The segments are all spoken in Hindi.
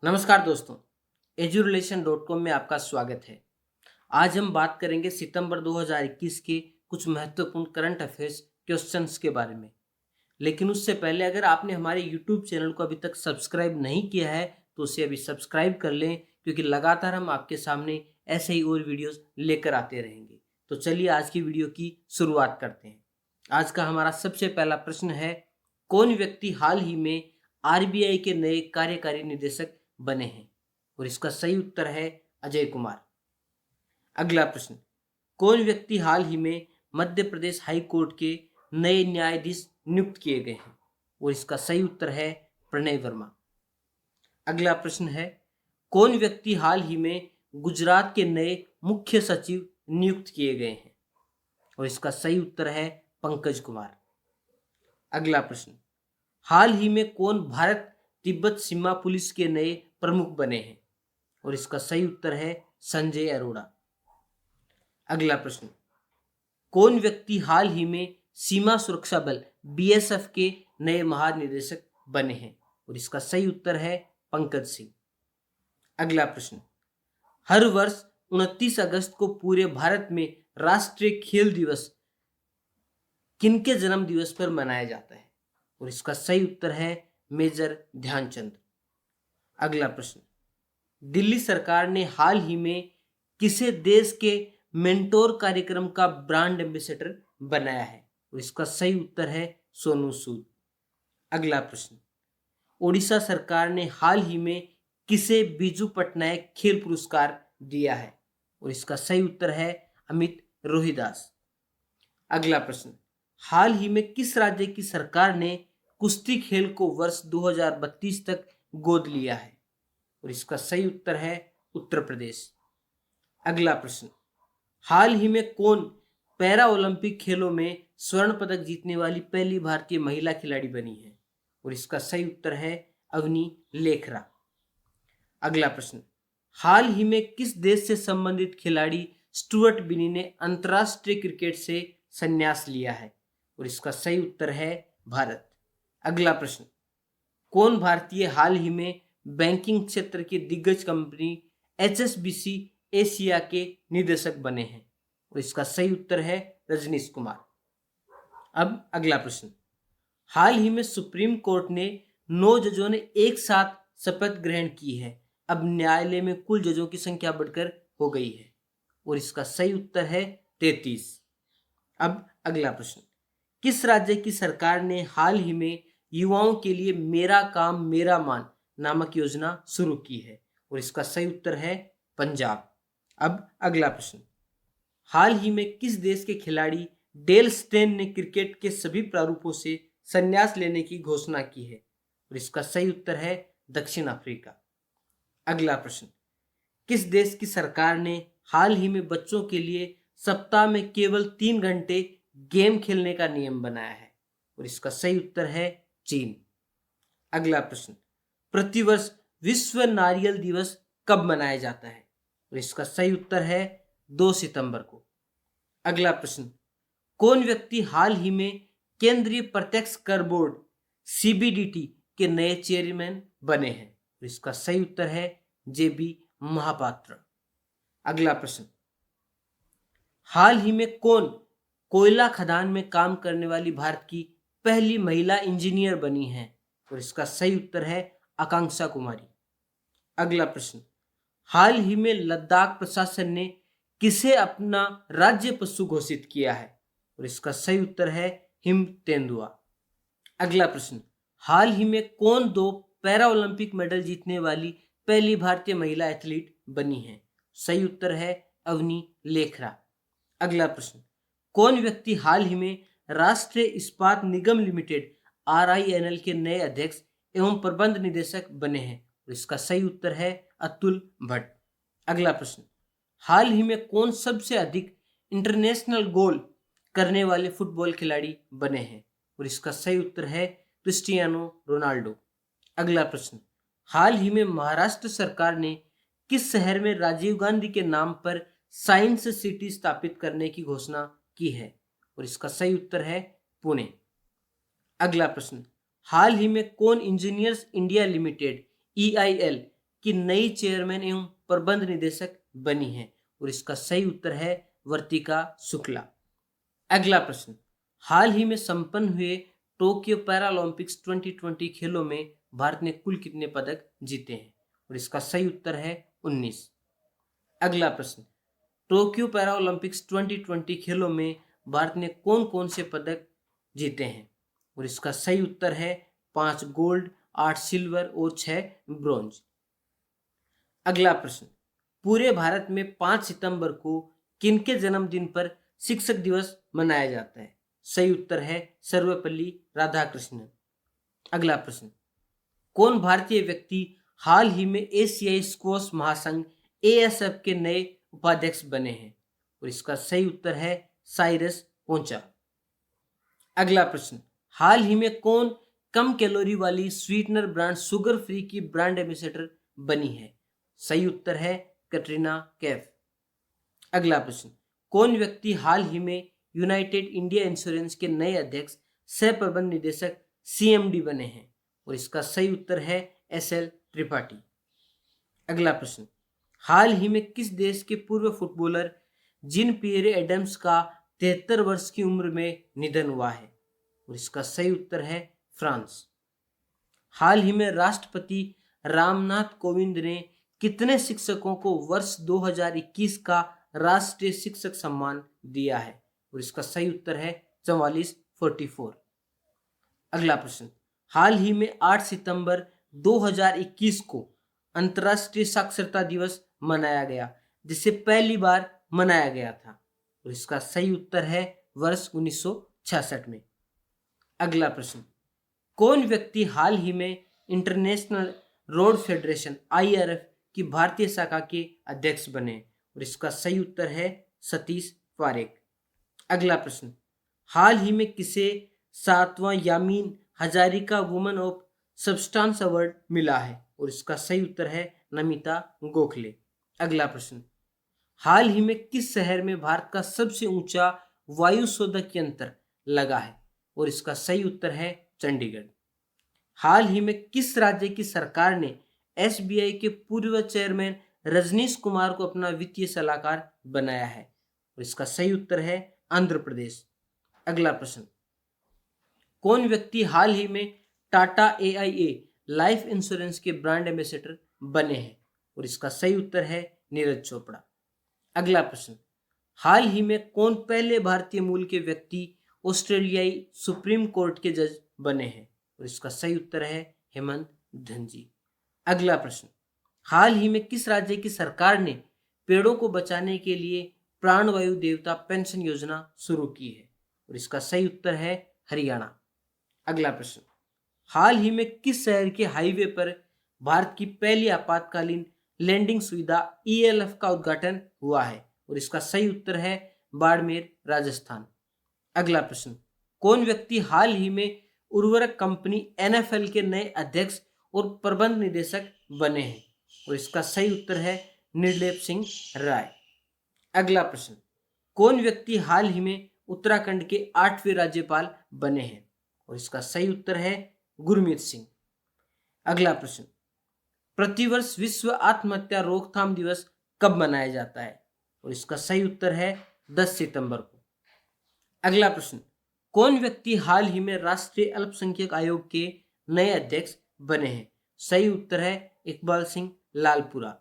नमस्कार दोस्तों, edurelatio.com में आपका स्वागत है। आज हम बात करेंगे सितंबर 2021 के कुछ महत्वपूर्ण करंट अफेयर्स क्वेश्चंस के बारे में। लेकिन उससे पहले अगर आपने हमारे YouTube चैनल को अभी तक सब्सक्राइब नहीं किया है तो उसे अभी सब्सक्राइब कर लें, क्योंकि लगातार हम आपके सामने ऐसे ही और वीडियोस लेकर आते रहेंगे। तो चलिए आज की वीडियो की शुरुआत करते हैं। आज का हमारा सबसे पहला प्रश्न है, कौन व्यक्ति हाल ही में आरबीआई के नए कार्यकारी निदेशक बने हैं? और इसका सही उत्तर है अजय कुमार। अगला प्रश्न, कौन व्यक्ति हाल ही में मध्य प्रदेश हाई कोर्ट के नए न्यायाधीश नियुक्त किए गए हैं? और इसका सही उत्तर है प्रणय वर्मा। अगला प्रश्न है, कौन व्यक्ति हाल ही में गुजरात के नए मुख्य सचिव नियुक्त किए गए हैं? और इसका सही उत्तर है पंकज कुमार। अगला प्रश्न, हाल ही में कौन भारत तिब्बत सीमा पुलिस के नए प्रमुख बने हैं? और इसका सही उत्तर है संजय अरोड़ा। अगला प्रश्न, कौन व्यक्ति हाल ही में सीमा सुरक्षा बल बीएसएफ के नए महानिदेशक बने हैं? और इसका सही उत्तर है पंकज सिंह। अगला प्रश्न, हर वर्ष 29 अगस्त को पूरे भारत में राष्ट्रीय खेल दिवस किनके जन्म दिवस पर मनाया जाता है? और इसका सही उत्तर है मेजर ध्यानचंद। अगला प्रश्न, दिल्ली सरकार ने हाल ही में किसे देश के मेंटोर कार्यक्रम का ब्रांड एम्बेसडर बनाया है? और इसका सही उत्तर है सोनू सूद। अगला प्रश्न, ओडिशा सरकार ने हाल ही में किसे बीजू पटनायक खेल पुरस्कार दिया है? और इसका सही उत्तर है अमित रोहिदास। अगला प्रश्न, हाल ही में किस राज्य की सरकार ने कुश्ती खेल को वर्ष 2032 तक गोद लिया है? और इसका सही उत्तर है उत्तर प्रदेश। अगला प्रश्न, हाल ही में कौन पैरा ओलंपिक खेलों में स्वर्ण पदक जीतने वाली पहली भारतीय महिला खिलाड़ी बनी है? और इसका सही उत्तर है अवनी लेखरा। अगला प्रश्न, हाल ही में किस देश से संबंधित खिलाड़ी स्टुअर्ट बिनी ने अंतरराष्ट्रीय क्रिकेट से संन्यास लिया है? और इसका सही उत्तर है भारत। अगला प्रश्न, कौन भारतीय हाल ही में बैंकिंग क्षेत्र की दिग्गज कंपनी एचएसबीसी एशिया के निदेशक बने हैं? और इसका सही उत्तर है रजनीश कुमार। अब अगला प्रश्न, हाल ही में सुप्रीम कोर्ट ने 9 जजों ने एक साथ शपथ ग्रहण की है। अब न्यायालय में कुल जजों की संख्या बढ़कर हो गई है। और इसका सही उत्तर है 33। अब अगला प्रश्न, किस राज्य की सरकार ने हाल ही में युवाओं के लिए मेरा काम मेरा मान नामक योजना शुरू की है? और इसका सही उत्तर है पंजाब। अब अगला प्रश्न, हाल ही में किस देश के खिलाड़ी डेल स्टेन ने क्रिकेट के सभी प्रारूपों से संन्यास लेने की घोषणा की है? और इसका सही उत्तर है दक्षिण अफ्रीका। अगला प्रश्न, किस देश की सरकार ने हाल ही में बच्चों के लिए सप्ताह में केवल 3 घंटे गेम खेलने का नियम बनाया है? और इसका सही उत्तर है चीन। अगला प्रश्न, प्रतिवर्ष विश्व नारियल दिवस कब मनाया जाता है? और इसका सही उत्तर है 2 सितंबर को। अगला प्रश्न, कौन व्यक्ति हाल ही में केंद्रीय प्रत्यक्ष कर बोर्ड सीबीडीटी के नए चेयरमैन बने हैं? और इसका सही उत्तर है जेबी महापात्र। अगला प्रश्न, हाल ही में कौन कोयला खदान में काम करने वाली भारत की पहली महिला इंजीनियर बनी है? और इसका सही उत्तर है आकांक्षा कुमारी। अगला प्रश्न, हाल ही में लद्दाख प्रशासन ने किसे अपना राज्य पशु घोषित किया है? और इसका सही उत्तर है हिम तेंदुआ। अगला प्रश्न, हाल ही में कौन 2 पैरा ओलंपिक मेडल जीतने वाली पहली भारतीय महिला एथलीट बनी है? सही उत्तर है अवनी लेखरा। अगला प्रश्न, कौन व्यक्ति हाल ही में राष्ट्रीय इस्पात निगम लिमिटेड आरआईएनएल के नए अध्यक्ष एवं प्रबंध निदेशक बने हैं? और इसका सही उत्तर है अतुल भट्ट। अगला प्रश्न, हाल ही में कौन सबसे अधिक इंटरनेशनल गोल करने वाले फुटबॉल खिलाड़ी बने हैं? और इसका सही उत्तर है क्रिस्टियानो रोनाल्डो। अगला प्रश्न, हाल ही में महाराष्ट्र सरकार ने किस शहर में राजीव गांधी के नाम पर साइंस सिटी स्थापित करने की घोषणा की है? और इसका सही उत्तर है पुणे। अगला प्रश्न, हाल ही में कौन इंजीनियर्स इंडिया लिमिटेड ईआईएल की नई चेयरमैन एवं प्रबंध निदेशक बनी है? और इसका सही उत्तर है वर्तिका शुक्ला। अगला प्रश्न, हाल ही में संपन्न हुए टोक्यो पैरालंपिक्स 2020 खेलों में भारत ने कुल कितने पदक जीते हैं? और इसका सही उत्तर है 19। अगला प्रश्न, टोक्यो पैरालंपिक्स 2020 खेलों में भारत ने कौन कौन से पदक जीते हैं? और इसका सही उत्तर है 5 गोल्ड, 8 सिल्वर और 6 ब्रॉन्ज। अगला प्रश्न, पूरे भारत में 5 सितंबर को किनके जन्मदिन पर शिक्षक दिवस मनाया जाता है? सही उत्तर है सर्वपल्ली राधाकृष्णन। अगला प्रश्न, कौन भारतीय व्यक्ति हाल ही में एशियाई स्क्वॉश महासंघ ASF के नए उपाध्यक्ष बने हैं? और इसका सही उत्तर है साइरस पोंचा। अगला प्रश्न, हाल ही में कौन कम कैलोरी वाली स्वीटनर ब्रांड शुगर फ्री की ब्रांड एम्बेसडर बनी है? सही उत्तर है कैटरीना कैफ। अगला प्रश्न, कौन व्यक्ति हाल ही में यूनाइटेड इंडिया इंश्योरेंस के नए अध्यक्ष सह प्रबंध निदेशक CMD बने हैं? और इसका सही उत्तर है SL त्रिपाठी। अगला प्रश्न, हाल ही में किस देश के पूर्व फुटबॉलर जीन पियरे एडम्स का 73 वर्ष की उम्र में निधन हुआ है? और इसका सही उत्तर है फ्रांस। हाल ही में राष्ट्रपति रामनाथ कोविंद ने कितने शिक्षकों को वर्ष 2021 का राष्ट्रीय शिक्षक सम्मान दिया है? और इसका सही उत्तर है 44। अगला प्रश्न, हाल ही में 8 सितंबर 2021 को अंतर्राष्ट्रीय साक्षरता दिवस मनाया गया, जिसे पहली बार मनाया गया था। और इसका सही उत्तर है वर्ष 1966 में। अगला प्रश्न, कौन व्यक्ति हाल ही में इंटरनेशनल रोड फेडरेशन IRF की भारतीय शाखा के अध्यक्ष बने? और इसका सही उत्तर है सतीश पारेख। अगला प्रश्न, हाल ही में किसे 7वां Yameen Hazarika woman of substance award मिला है? और इसका सही उत्तर है नमिता गोखले। अगला प्रश्न, हाल ही में किस शहर में भारत का सबसे ऊंचा वायु शोधक यंत्र लगा है? और इसका सही उत्तर है चंडीगढ़। हाल ही में किस राज्य की सरकार ने SBI के पूर्व चेयरमैन रजनीश कुमार को अपना वित्तीय सलाहकार बनाया है? और इसका सही उत्तर है आंध्र प्रदेश। अगला प्रश्न, कौन व्यक्ति हाल ही में टाटा AIA लाइफ इंश्योरेंस के ब्रांड एम्बेसडर बने हैं? और इसका सही उत्तर है नीरज चोपड़ा। अगला प्रश्न, हाल ही में कौन पहले भारतीय मूल के व्यक्ति ऑस्ट्रेलियाई सुप्रीम कोर्ट के जज बने हैं? और इसका सही उत्तर है हेमंत धनजी। अगला प्रश्न, हाल ही में किस राज्य की सरकार ने पेड़ों को बचाने के लिए प्राणवायु देवता पेंशन योजना शुरू की है? और इसका सही उत्तर है हरियाणा। अगला प्रश्न, हाल ही में किस शहर के हाईवे पर भारत की पहली आपातकालीन लैंडिंग सुविधा ELF का उद्घाटन हुआ है? और इसका सही उत्तर है बाड़मेर, राजस्थान। अगला प्रश्न, कौन व्यक्ति हाल ही में उर्वरक कंपनी NFL के नए अध्यक्ष और प्रबंध निदेशक बने हैं? और इसका सही उत्तर है निर्लेप सिंह राय। अगला प्रश्न, कौन व्यक्ति हाल ही में उत्तराखंड के 8वें राज्यपाल बने हैं? और इसका सही उत्तर है गुरमीत सिंह। अगला प्रश्न, प्रतिवर्ष विश्व आत्महत्या रोकथाम दिवस कब मनाया जाता है? और इसका सही उत्तर है 10 सितंबर को। अगला प्रश्न, कौन व्यक्ति हाल ही में राष्ट्रीय अल्पसंख्यक आयोग के नए अध्यक्ष बने हैं? सही उत्तर है इकबाल सिंह लालपुरा।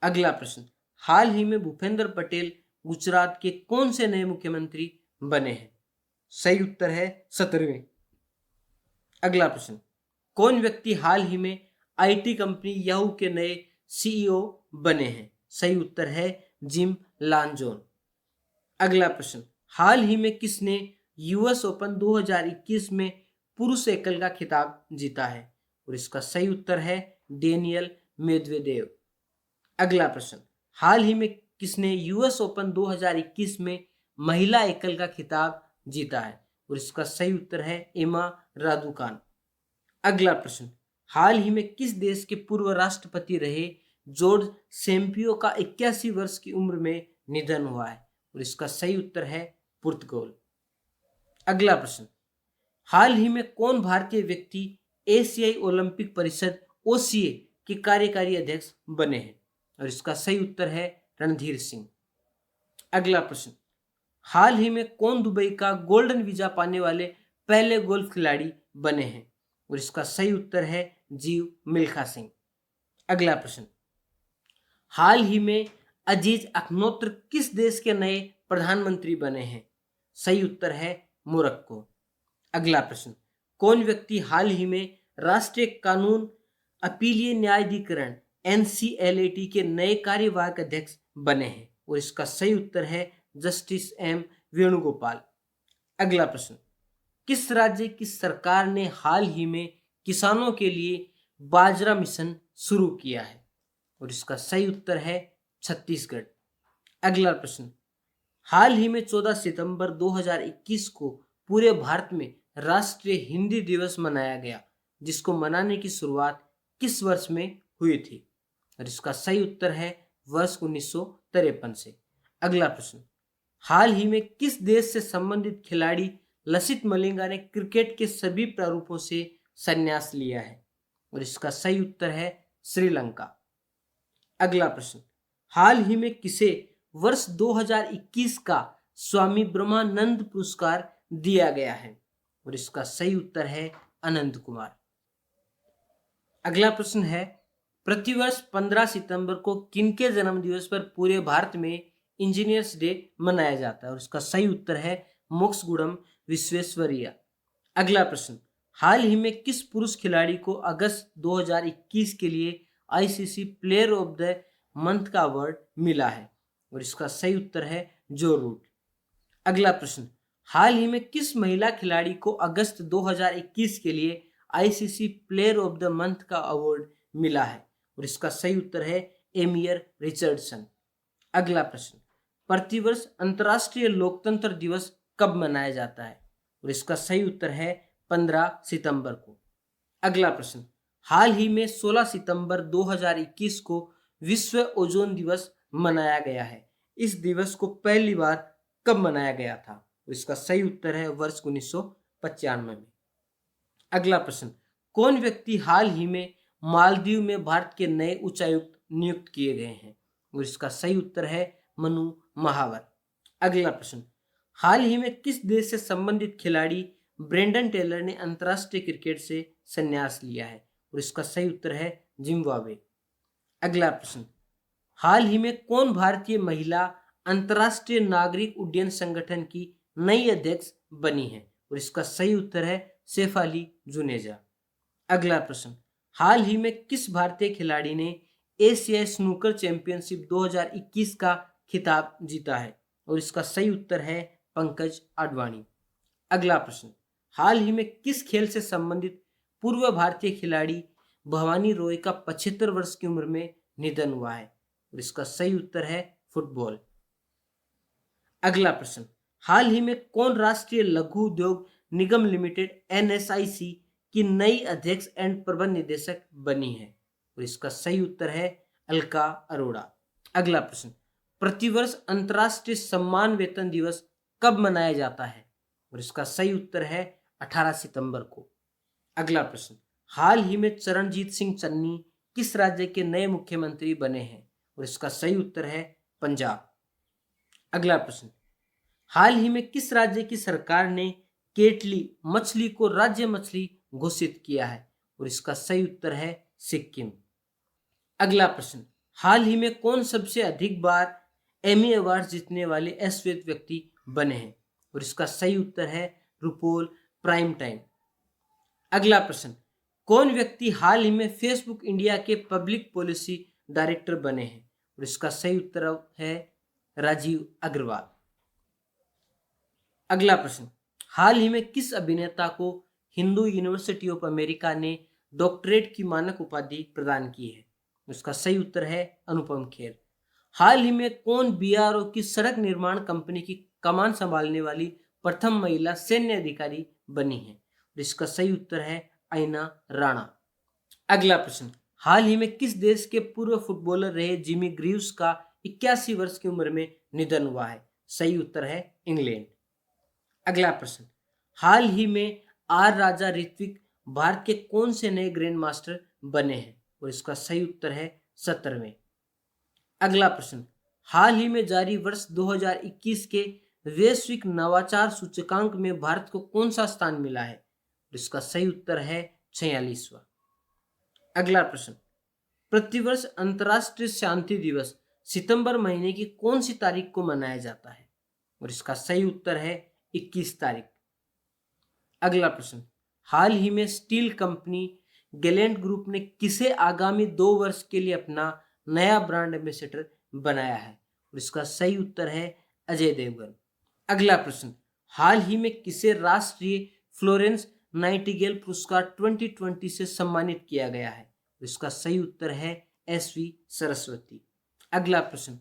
अगला प्रश्न, हाल ही में भूपेंद्र पटेल गुजरात के कौन से नए मुख्यमंत्री बने हैं? सही उत्तर है 17वें। अगला प्रश्न, कौन व्यक्ति हाल ही में IT कंपनी याहू के नए CEO बने हैं? सही उत्तर है जिम लांजोन। अगला प्रश्न, हाल ही में किसने US ओपन 2021 में पुरुष एकल का खिताब जीता है? और इसका सही उत्तर है डेनियल मेदवेदेव। अगला प्रश्न, हाल ही में किसने US ओपन 2021 में महिला एकल का खिताब जीता है? और इसका सही उत्तर है एमा रादुकान। अगला प्रश्न, हाल ही में किस देश के पूर्व राष्ट्रपति रहे जॉर्ज सेम्पियो का 81 वर्ष की उम्र में निधन हुआ है? और इसका सही उत्तर है पुर्तगाल। अगला प्रश्न, हाल ही में कौन भारतीय व्यक्ति एशियाई ओलंपिक परिषद OCA के कार्यकारी अध्यक्ष बने हैं? और इसका सही उत्तर है रणधीर सिंह। अगला प्रश्न, हाल ही में कौन दुबई का गोल्डन वीजा पाने वाले पहले गोल्फ खिलाड़ी बने हैं? और इसका सही उत्तर है जीव मिल्खा सिंह। अगला प्रश्न, हाल ही में अजीज अखनोत्र किस देश के नए प्रधानमंत्री बने हैं? सही उत्तर है मोरक्को। अगला प्रश्न, कौन व्यक्ति हाल ही में राष्ट्रीय कानून अपीलीय न्यायाधिकरण NCLAT के नए कार्यवाहक अध्यक्ष बने हैं? और इसका सही उत्तर है जस्टिस M वेणुगोपाल। अगला प्रश्न, किस राज्य की सरकार ने हाल ही में किसानों के लिए बाजरा मिशन शुरू किया है? और इसका सही उत्तर है छत्तीसगढ़। अगला प्रश्न, हाल ही में 14 सितंबर 2021 को पूरे भारत में राष्ट्रीय हिंदी दिवस मनाया गया, जिसको मनाने की शुरुआत किस वर्ष में हुई थी? और इसका सही उत्तर है वर्ष 1953 से। अगला प्रश्न, हाल ही में किस देश से संबंधित खिलाड़ी लसित मलिंगा ने क्रिकेट के सभी प्रारूपों से संन्यास लिया है? और इसका सही उत्तर है श्रीलंका। अगला प्रश्न, हाल ही में किसे वर्ष 2021 का स्वामी ब्रह्मानंद पुरस्कार दिया गया है? और इसका सही उत्तर है अनंत कुमार। अगला प्रश्न है, प्रतिवर्ष 15 सितंबर को किनके जन्म दिवस पर पूरे भारत में इंजीनियर्स डे मनाया जाता है? और इसका सही उत्तर है मोक्षगुणम विश्वेश्वरैया। अगला प्रश्न, हाल ही में किस पुरुष खिलाड़ी को अगस्त 2021 के लिए ICC player of the month का अवार्ड मिला है? और इसका सही उत्तर है जो रूट। अगला प्रश्न, हाल ही में किस महिला खिलाड़ी को अगस्त 2021 के लिए ICC player of the month का अवार्ड मिला है? और इसका सही उत्तर है एमियर रिचर्डसन। अगला प्रश्न, प्रतिवर्ष अंतर्राष्ट्रीय लोकतंत्र दिवस कब मनाया जाता है? और इसका सही उत्तर है 15 सितंबर को। अगला प्रश्न, हाल ही में 16 सितंबर 2021 को विश्व ओजोन दिवस मनाया गया है। इस दिवस को पहली बार कब मनाया गया था? और इसका सही उत्तर है वर्ष 1995 में। अगला प्रश्न, कौन व्यक्ति हाल ही में मालदीव में भारत के नए उच्चायुक्त नियुक्त किए गए हैं? और इसका सही उत्तर है मनु महावर। अगला प्रश्न, हाल ही में किस देश से संबंधित खिलाड़ी ब्रेंडन टेलर ने अंतर्राष्ट्रीय क्रिकेट से संन्यास लिया है? और इसका सही उत्तर है जिम्बाब्वे। अगला प्रश्न, हाल ही में कौन भारतीय महिला अंतर्राष्ट्रीय नागरिक उड्डयन संगठन की नई अध्यक्ष बनी है? और इसका सही उत्तर है शेफाली जुनेजा। अगला प्रश्न, हाल ही में किस भारतीय खिलाड़ी ने एशियाई स्नूकर चैंपियनशिप 2021 का खिताब जीता है? और इसका सही उत्तर है पंकज आडवाणी। अगला प्रश्न, हाल ही में किस खेल से संबंधित पूर्व भारतीय खिलाड़ी भवानी रॉय का 75 वर्ष की उम्र में निधन हुआ है? और इसका सही उत्तर है फुटबॉल। अगला प्रश्न, हाल ही में कौन राष्ट्रीय लघु उद्योग निगम लिमिटेड NSIC की नई अध्यक्ष एंड प्रबंध निदेशक बनी है? और इसका सही उत्तर है अलका अरोड़ा। अगला प्रश्न, प्रतिवर्ष अंतर्राष्ट्रीय सम्मान वेतन दिवस कब मनाया जाता है? और इसका सही उत्तर है 18 सितंबर को। अगला प्रश्न, हाल ही में चरणजीत सिंह चन्नी किस राज्य के नए मुख्यमंत्री बने हैं? और इसका सही उत्तर है पंजाब। अगला प्रश्न, हाल ही में किस राज्य की सरकार ने केटली मछली को राज्य मछली घोषित किया है? और इसका सही उत्तर है सिक्किम। अगला प्रश्न, हाल ही में कौन सबसे अधिक बार एमी अवार्ड जीतने वाले अश्वेत व्यक्ति बने हैं? और इसका सही उत्तर है रूपोल प्राइम टाइम। अगला प्रश्न, कौन व्यक्ति हाल ही में फेसबुक इंडिया के पब्लिक पॉलिसी डायरेक्टर बने हैं? और इसका सही उत्तर है राजीव अग्रवाल। अगला प्रश्न, हाल ही में किस अभिनेता को हिंदू यूनिवर्सिटी ऑफ अमेरिका ने डॉक्टरेट की मानक उपाधि प्रदान की है? उसका सही उत्तर है अनुपम खेर। हाल ही में कौन BRO की सड़क निर्माण कंपनी की कमान संभालने वाली प्रथम महिला सैन्य अधिकारी बनी है? इसका सही उत्तर है आइना राणा। अगला प्रश्न, हाल ही में किस देश के पूर्व फुटबॉलर रहे जिमी ग्रीव्स का 81 वर्ष की उम्र में निधन हुआ है? सही उत्तर है इंग्लैंड। अगला प्रश्न, हाल ही में R राजा ऋत्विक भारत के कौन से नए ग्रैंड मास्टर बने हैं? और इसका सही उत्तर है 17वें। अगला प्रश्न, हाल ही में जारी वर्ष 2021 के वैश्विक नवाचार सूचकांक में भारत को कौन सा स्थान मिला है? इसका सही उत्तर है 46वां। अगला प्रश्न, प्रतिवर्ष अंतर्राष्ट्रीय शांति दिवस सितंबर महीने की कौन सी तारीख को मनाया जाता है? और इसका सही उत्तर है 21 तारीख। अगला प्रश्न, हाल ही में स्टील कंपनी गैलेंट ग्रुप ने किसे आगामी 2 वर्ष के लिए अपना नया ब्रांड एम्बेसडर बनाया है? और इसका सही उत्तर है अजय देवगन। अगला प्रश्न, हाल ही में किसे राष्ट्रीय फ्लोरेंस नाइटिंगेल पुरस्कार 2020 से सम्मानित किया गया है? इसका सही उत्तर है SV सरस्वती। अगला प्रश्न,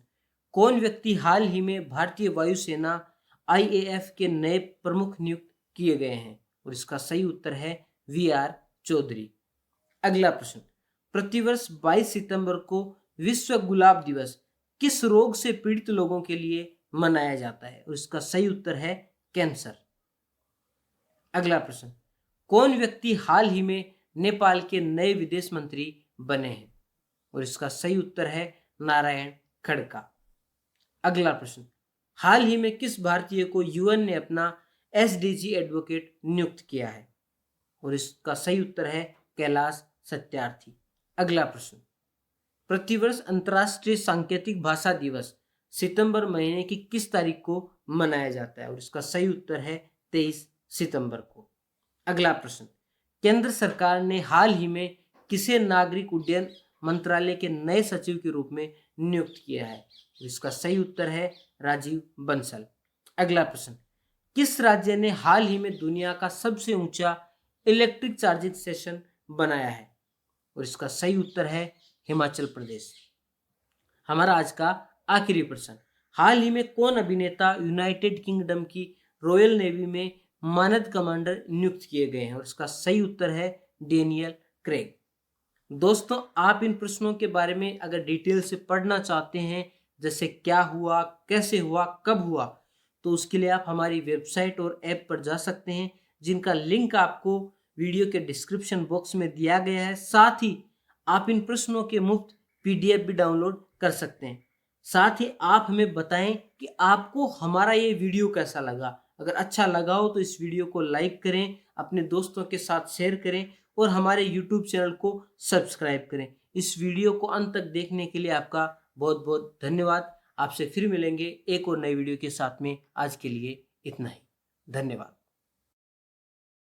कौन व्यक्ति हाल ही में भारतीय वायुसेना IAF के नए प्रमुख नियुक्त किए गए हैं? और इसका सही उत्तर है VR चौधरी। अगला प्रश्न, प्रतिवर्ष 22 सितंबर को विश्व गुलाब दिवस किस रोग से पीड़ित लोगों के लिए मनाया जाता है? और इसका सही उत्तर है कैंसर। अगला प्रश्न, कौन व्यक्ति हाल ही में नेपाल के नए विदेश मंत्री बने हैं? और इसका सही उत्तर है नारायण खड़का। अगला प्रश्न, हाल ही में किस भारतीय को UN ने अपना SDG एडवोकेट नियुक्त किया है? और इसका सही उत्तर है कैलाश सत्यार्थी। अगला प्रश्न, प्रतिवर्ष अंतर्राष्ट्रीय सांकेतिक भाषा दिवस सितंबर महीने की किस तारीख को मनाया जाता है? और इसका सही उत्तर है 23 सितंबर को। अगला प्रश्न, केंद्र सरकार ने हाल ही में किसे नागरिक उड्डयन मंत्रालय के नए सचिव के रूप में नियुक्त किया है? इसका सही उत्तर है राजीव बंसल। अगला प्रश्न, किस राज्य ने हाल ही में दुनिया का सबसे ऊंचा इलेक्ट्रिक चार्जिंग स्टेशन बनाया है? और इसका सही उत्तर है हिमाचल प्रदेश। हमारा आज का आखिरी प्रश्न, हाल ही में कौन अभिनेता यूनाइटेड किंगडम की रॉयल नेवी में मानद कमांडर नियुक्त किए गए हैं? और इसका सही उत्तर है डेनियल क्रेग। दोस्तों, आप इन प्रश्नों के बारे में अगर डिटेल से पढ़ना चाहते हैं, जैसे क्या हुआ, कैसे हुआ, कब हुआ, तो उसके लिए आप हमारी वेबसाइट और ऐप पर जा सकते हैं, जिनका लिंक आपको वीडियो के डिस्क्रिप्शन बॉक्स में दिया गया है। साथ ही आप इन प्रश्नों के मुफ्त PDF भी डाउनलोड कर सकते हैं। साथ ही आप हमें बताएं कि आपको हमारा ये वीडियो कैसा लगा। अगर अच्छा लगा हो तो इस वीडियो को लाइक करें, अपने दोस्तों के साथ शेयर करें और हमारे YouTube चैनल को सब्सक्राइब करें। इस वीडियो को अंत तक देखने के लिए आपका बहुत बहुत धन्यवाद। आपसे फिर मिलेंगे एक और नई वीडियो के साथ में। आज के लिए इतना ही, धन्यवाद।